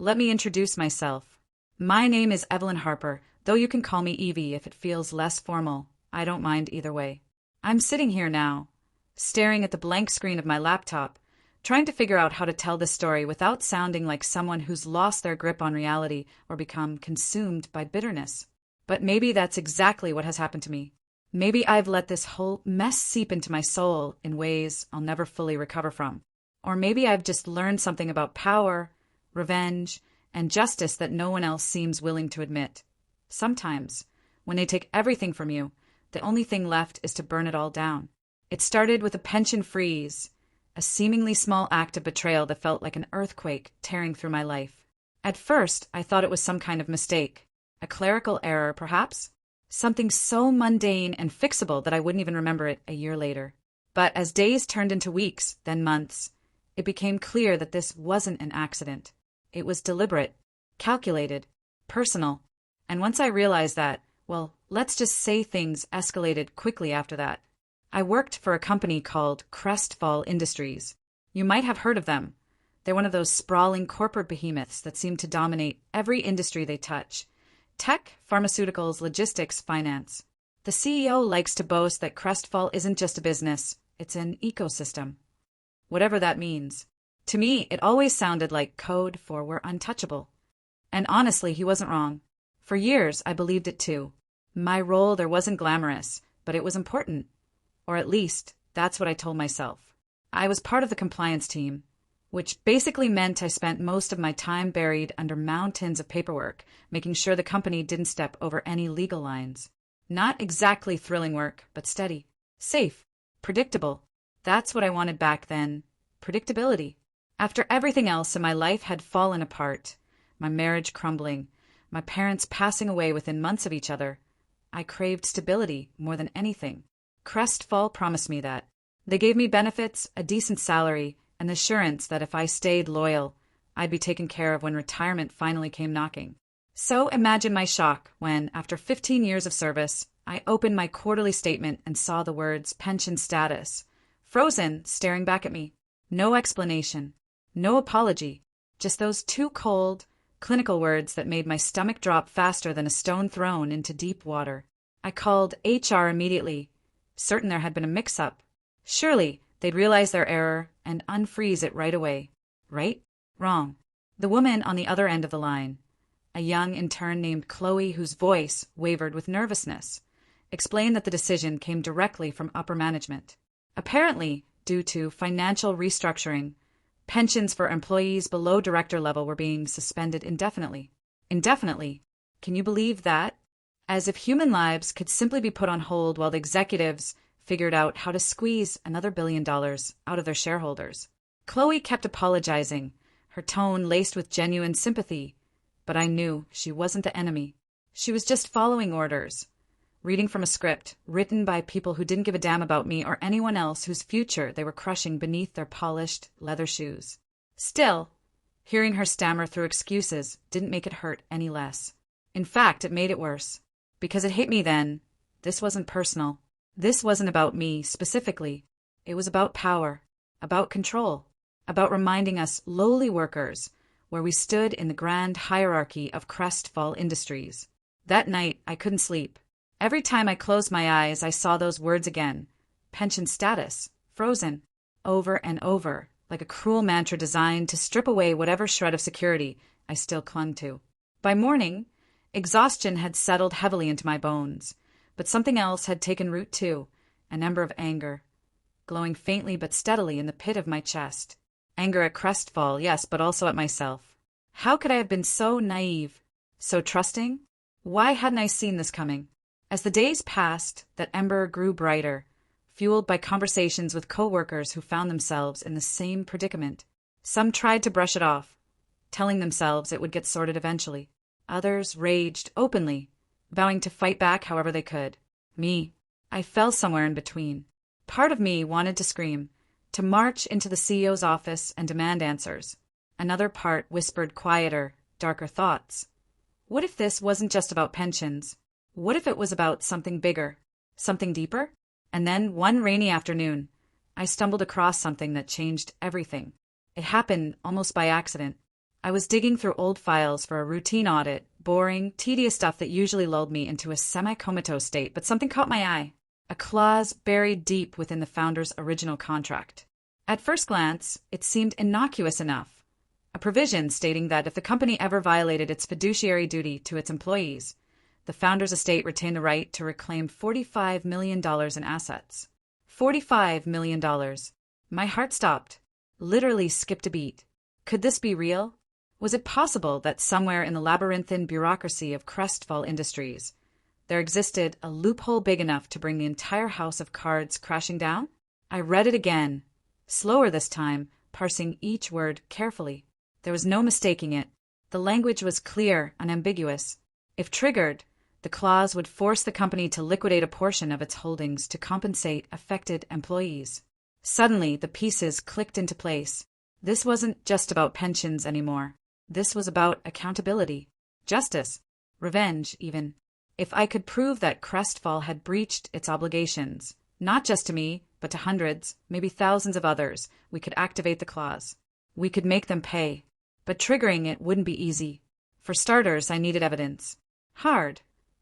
let me introduce myself. My name is Evelyn Harper, though you can call me Evie if it feels less formal. I don't mind either way. I'm sitting here now, staring at the blank screen of my laptop, trying to figure out how to tell this story without sounding like someone who's lost their grip on reality or become consumed by bitterness. But maybe that's exactly what has happened to me. Maybe I've let this whole mess seep into my soul in ways I'll never fully recover from. Or maybe I've just learned something about power, revenge, and justice that no one else seems willing to admit. Sometimes, when they take everything from you, the only thing left is to burn it all down. It started with a pension freeze, a seemingly small act of betrayal that felt like an earthquake tearing through my life. At first, I thought it was some kind of mistake, a clerical error, perhaps. Something so mundane and fixable that I wouldn't even remember it a year later. But as days turned into weeks, then months, it became clear that this wasn't an accident. It was deliberate, calculated, personal. And once I realized that, well, let's just say things escalated quickly after that. I worked for a company called Crestfall Industries. You might have heard of them. They're one of those sprawling corporate behemoths that seem to dominate every industry they touch. Tech, pharmaceuticals, logistics, finance. The CEO likes to boast that Crestfall isn't just a business, it's an ecosystem. Whatever that means. To me, it always sounded like code for we're untouchable. And honestly, he wasn't wrong. For years, I believed it too. My role there wasn't glamorous, but it was important. Or at least, that's what I told myself. I was part of the compliance team, which basically meant I spent most of my time buried under mountains of paperwork, making sure the company didn't step over any legal lines. Not exactly thrilling work, but steady, safe, predictable. That's what I wanted back then. Predictability. After everything else in my life had fallen apart, my marriage crumbling, my parents passing away within months of each other, I craved stability more than anything. Crestfall promised me that. They gave me benefits, a decent salary, and the assurance that if I stayed loyal, I'd be taken care of when retirement finally came knocking. So imagine my shock when, after 15 years of service, I opened my quarterly statement and saw the words pension status, frozen, staring back at me. No explanation, no apology, just those two cold, clinical words that made my stomach drop faster than a stone thrown into deep water. I called HR immediately, certain there had been a mix-up. Surely, they'd realize their error and unfreeze it right away. Right? Wrong. The woman on the other end of the line, a young intern named Chloe whose voice wavered with nervousness, explained that the decision came directly from upper management. Apparently, due to financial restructuring, pensions for employees below director level were being suspended indefinitely. Indefinitely? Can you believe that? As if human lives could simply be put on hold while the executives figured out how to squeeze another $1 billion out of their shareholders. Chloe kept apologizing, her tone laced with genuine sympathy, but I knew she wasn't the enemy. She was just following orders, reading from a script written by people who didn't give a damn about me or anyone else whose future they were crushing beneath their polished leather shoes. Still, hearing her stammer through excuses didn't make it hurt any less. In fact, it made it worse. Because it hit me then, this wasn't personal. This wasn't about me, specifically. It was about power, about control, about reminding us lowly workers where we stood in the grand hierarchy of Crestfall Industries. That night, I couldn't sleep. Every time I closed my eyes, I saw those words again. Pension status, frozen, over and over, like a cruel mantra designed to strip away whatever shred of security I still clung to. By morning, exhaustion had settled heavily into my bones. But something else had taken root too, an ember of anger, glowing faintly but steadily in the pit of my chest. Anger at Crestfall, yes, but also at myself. How could I have been so naive, so trusting? Why hadn't I seen this coming? As the days passed, that ember grew brighter, fueled by conversations with coworkers who found themselves in the same predicament. Some tried to brush it off, telling themselves it would get sorted eventually. Others raged openly, vowing to fight back however they could. Me, I fell somewhere in between. Part of me wanted to scream, to march into the CEO's office and demand answers. Another part whispered quieter, darker thoughts. What if this wasn't just about pensions? What if it was about something bigger, something deeper? And then, one rainy afternoon, I stumbled across something that changed everything. It happened almost by accident. I was digging through old files for a routine audit, boring, tedious stuff that usually lulled me into a semi-comatose state, but something caught my eye. A clause buried deep within the founder's original contract. At first glance, it seemed innocuous enough. A provision stating that if the company ever violated its fiduciary duty to its employees, the founder's estate retained the right to reclaim $45 million in assets. $45 million. My heart stopped, literally skipped a beat. Could this be real? Was it possible that somewhere in the labyrinthine bureaucracy of Crestfall Industries, there existed a loophole big enough to bring the entire house of cards crashing down? I read it again, slower this time, parsing each word carefully. There was no mistaking it. The language was clear, unambiguous. If triggered, the clause would force the company to liquidate a portion of its holdings to compensate affected employees. Suddenly, the pieces clicked into place. This wasn't just about pensions anymore. This was about accountability, justice, revenge, even. If I could prove that Crestfall had breached its obligations, not just to me, but to hundreds, maybe thousands of others, we could activate the clause. We could make them pay. But triggering it wouldn't be easy. For starters, I needed evidence. Hard,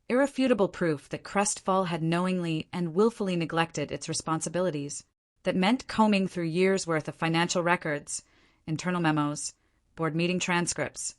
irrefutable proof that Crestfall had knowingly and willfully neglected its responsibilities. That meant combing through years' worth of financial records, internal memos, board meeting transcripts,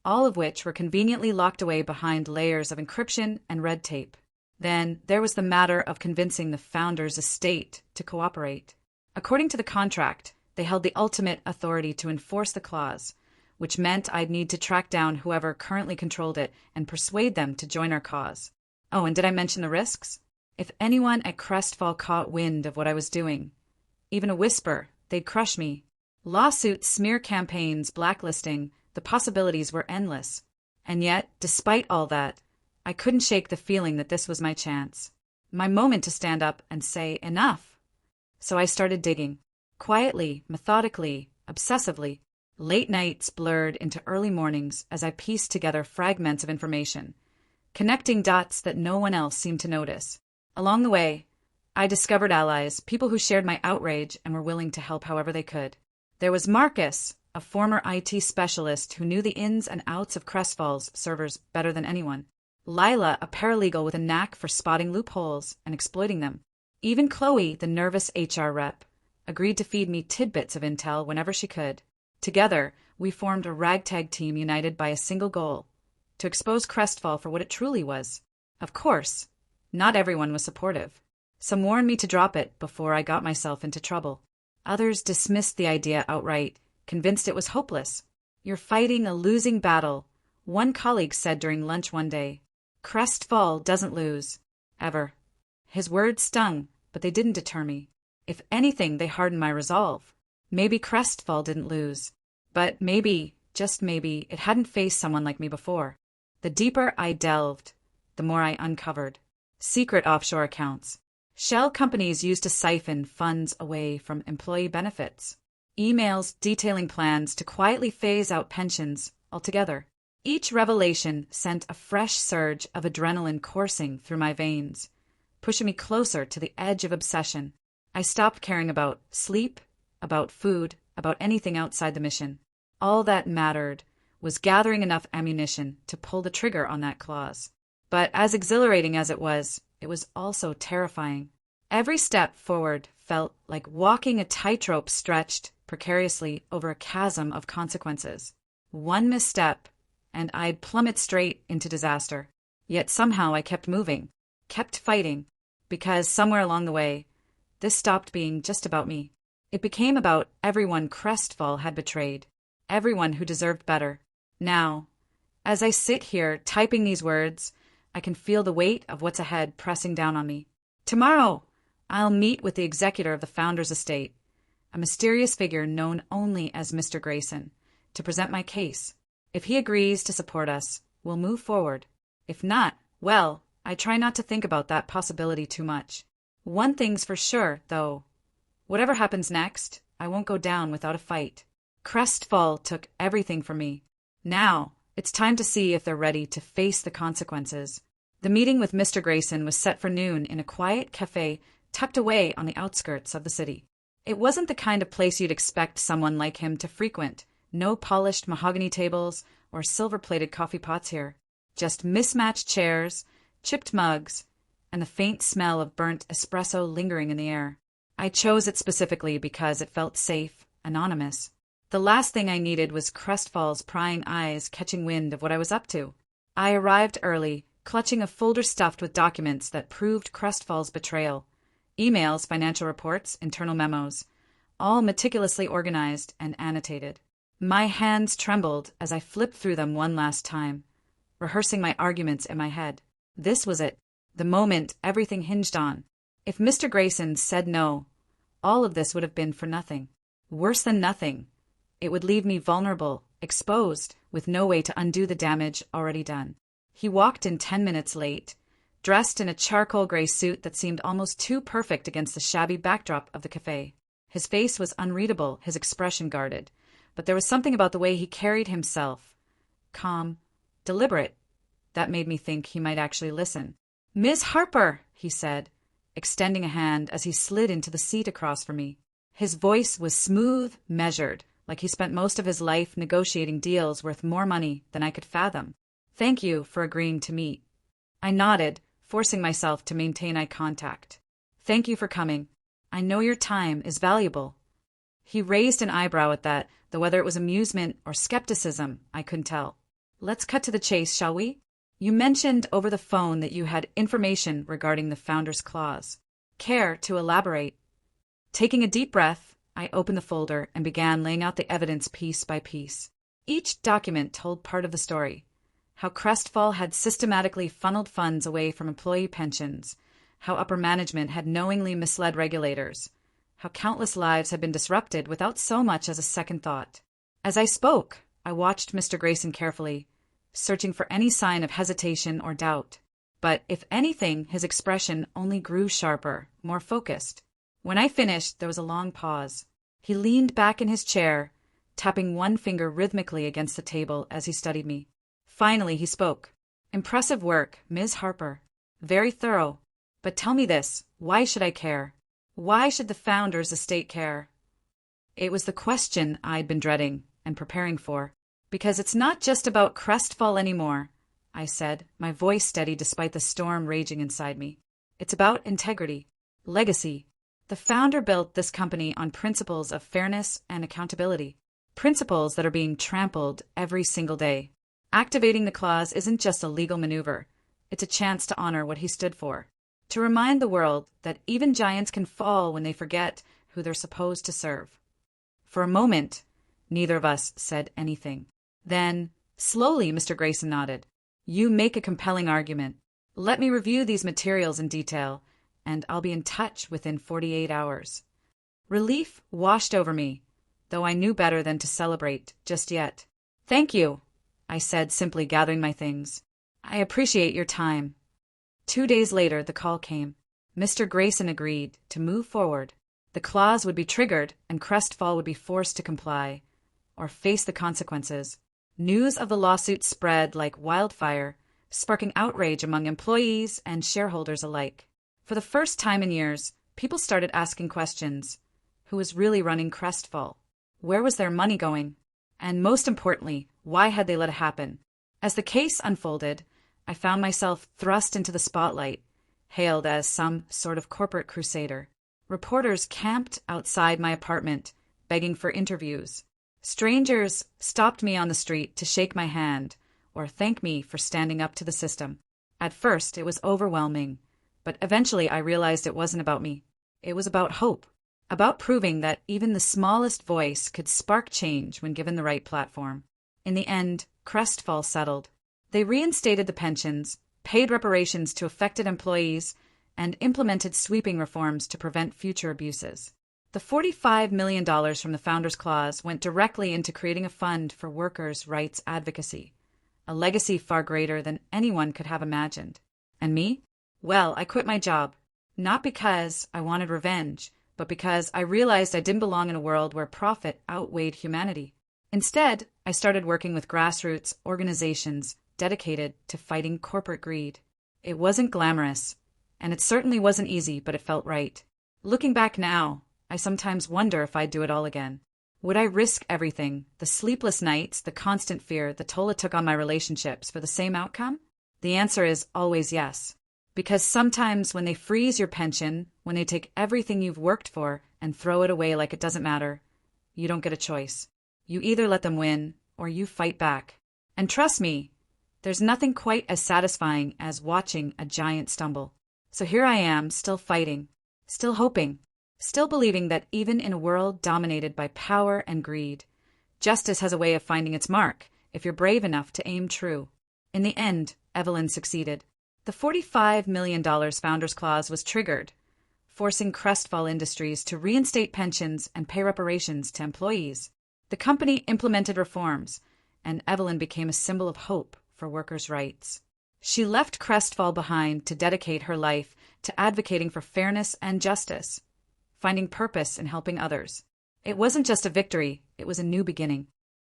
all of which were conveniently locked away behind layers of encryption and red tape. Then there was the matter of convincing the founder's estate to cooperate. According to the contract, they held the ultimate authority to enforce the clause, which meant I'd need to track down whoever currently controlled it and persuade them to join our cause. Oh, and did I mention the risks? If anyone at Crestfall caught wind of what I was doing, even a whisper, they'd crush me. Lawsuits, smear campaigns, blacklisting, the possibilities were endless. And yet, despite all that, I couldn't shake the feeling that this was my chance. My moment to stand up and say, enough. So I started digging. Quietly, methodically, obsessively. Late nights blurred into early mornings as I pieced together fragments of information, connecting dots that no one else seemed to notice. Along the way, I discovered allies, people who shared my outrage and were willing to help however they could. There was Marcus, a former IT specialist who knew the ins and outs of Crestfall's servers better than anyone. Lila, a paralegal with a knack for spotting loopholes and exploiting them. Even Chloe, the nervous HR rep, agreed to feed me tidbits of intel whenever she could. Together, we formed a ragtag team united by a single goal: to expose Crestfall for what it truly was. Of course, not everyone was supportive. Some warned me to drop it before I got myself into trouble. Others dismissed the idea outright, convinced it was hopeless. You're fighting a losing battle, one colleague said during lunch one day. Crestfall doesn't lose. Ever. His words stung, but they didn't deter me. If anything, they hardened my resolve. Maybe Crestfall didn't lose. But maybe, just maybe, it hadn't faced someone like me before. The deeper I delved, the more I uncovered. Secret offshore accounts. Shell companies used to siphon funds away from employee benefits. Emails detailing plans to quietly phase out pensions altogether. Each revelation sent a fresh surge of adrenaline coursing through my veins, pushing me closer to the edge of obsession. I stopped caring about sleep, about food, about anything outside the mission. All that mattered was gathering enough ammunition to pull the trigger on that clause. But as exhilarating as it was also terrifying. Every step forward felt like walking a tightrope stretched precariously over a chasm of consequences. One misstep, and I'd plummet straight into disaster. Yet somehow I kept moving, kept fighting, because somewhere along the way, this stopped being just about me. It became about everyone Crestfall had betrayed, everyone who deserved better. Now, as I sit here typing these words, I can feel the weight of what's ahead pressing down on me. Tomorrow, I'll meet with the executor of the founder's estate, a mysterious figure known only as Mr. Grayson, to present my case. If he agrees to support us, we'll move forward. If not, well, I try not to think about that possibility too much. One thing's for sure, though. Whatever happens next, I won't go down without a fight. Crestfall took everything from me. Now, it's time to see if they're ready to face the consequences. The meeting with Mr. Grayson was set for noon in a quiet cafe tucked away on the outskirts of the city. It wasn't the kind of place you'd expect someone like him to frequent, No polished mahogany tables or silver-plated coffee pots here. Just mismatched chairs, chipped mugs, and the faint smell of burnt espresso lingering in the air. I chose it specifically because it felt safe, anonymous. The last thing I needed was Crestfall's prying eyes catching wind of what I was up to. I arrived early, clutching a folder stuffed with documents that proved Crestfall's betrayal. Emails, financial reports, internal memos, all meticulously organized and annotated. My hands trembled as I flipped through them one last time, rehearsing my arguments in my head. This was it, the moment everything hinged on. If Mr. Grayson said no, all of this would have been for nothing. Worse than nothing. It would leave me vulnerable, exposed, with no way to undo the damage already done. He walked in 10 minutes late, dressed in a charcoal gray suit that seemed almost too perfect against the shabby backdrop of the cafe. His face was unreadable, his expression guarded, but there was something about the way he carried himself, calm, deliberate, that made me think he might actually listen. "Ms. Harper," he said, extending a hand as he slid into the seat across from me. His voice was smooth, measured, like he spent most of his life negotiating deals worth more money than I could fathom. "Thank you for agreeing to meet." I nodded, forcing myself to maintain eye contact. "Thank you for coming. I know your time is valuable." He raised an eyebrow at that, though whether it was amusement or skepticism, I couldn't tell. "Let's cut to the chase, shall we? You mentioned over the phone that you had information regarding the Founder's Clause. Care to elaborate?" Taking a deep breath, I opened the folder and began laying out the evidence piece by piece. Each document told part of the story. How Crestfall had systematically funneled funds away from employee pensions, how upper management had knowingly misled regulators, how countless lives had been disrupted without so much as a second thought. As I spoke, I watched Mr. Grayson carefully, searching for any sign of hesitation or doubt. But if anything, his expression only grew sharper, more focused. When I finished, there was a long pause. He leaned back in his chair, tapping one finger rhythmically against the table as he studied me. Finally, he spoke. "Impressive work, Ms. Harper. Very thorough. But tell me this, why should I care? Why should the Founder's estate care?" It was the question I'd been dreading and preparing for. "Because it's not just about Crestfall anymore," I said, my voice steady despite the storm raging inside me. "It's about integrity, legacy. The Founder built this company on principles of fairness and accountability, principles that are being trampled every single day. Activating the clause isn't just a legal maneuver. It's a chance to honor what he stood for, to remind the world that even giants can fall when they forget who they're supposed to serve." For a moment, neither of us said anything. Then, slowly, Mr. Grayson nodded. "You make a compelling argument. Let me review these materials in detail, and I'll be in touch within 48 hours. Relief washed over me, though I knew better than to celebrate just yet. "Thank you," I said, simply gathering my things. "I appreciate your time." 2 days later, the call came. Mr. Grayson agreed to move forward. The clause would be triggered, and Crestfall would be forced to comply, or face the consequences. News of the lawsuit spread like wildfire, sparking outrage among employees and shareholders alike. For the first time in years, people started asking questions. Who was really running Crestfall? Where was their money going? And most importantly, why had they let it happen? As the case unfolded, I found myself thrust into the spotlight, hailed as some sort of corporate crusader. Reporters camped outside my apartment, begging for interviews. Strangers stopped me on the street to shake my hand or thank me for standing up to the system. At first, it was overwhelming, but eventually I realized it wasn't about me. It was about hope, about proving that even the smallest voice could spark change when given the right platform. In the end, Crestfall settled. They reinstated the pensions, paid reparations to affected employees, and implemented sweeping reforms to prevent future abuses. The $45 million from the Founder's Clause went directly into creating a fund for workers' rights advocacy, a legacy far greater than anyone could have imagined. And me? Well, I quit my job, not because I wanted revenge, but because I realized I didn't belong in a world where profit outweighed humanity. Instead, I started working with grassroots organizations dedicated to fighting corporate greed. It wasn't glamorous, and it certainly wasn't easy, but it felt right. Looking back now, I sometimes wonder if I'd do it all again. Would I risk everything, the sleepless nights, the constant fear, the toll it took on my relationships for the same outcome? The answer is always yes. Because sometimes when they freeze your pension, when they take everything you've worked for and throw it away like it doesn't matter, you don't get a choice. You either let them win or you fight back. And trust me, there's nothing quite as satisfying as watching a giant stumble. So here I am, still fighting, still hoping, still believing that even in a world dominated by power and greed, justice has a way of finding its mark if you're brave enough to aim true. In the end, Evelyn succeeded. The $45 million Founders Clause was triggered, forcing Crestfall Industries to reinstate pensions and pay reparations to employees. The company implemented reforms, and Evelyn became a symbol of hope for workers' rights. She left Crestfall behind to dedicate her life to advocating for fairness and justice, finding purpose in helping others. It wasn't just a victory, it was a new beginning.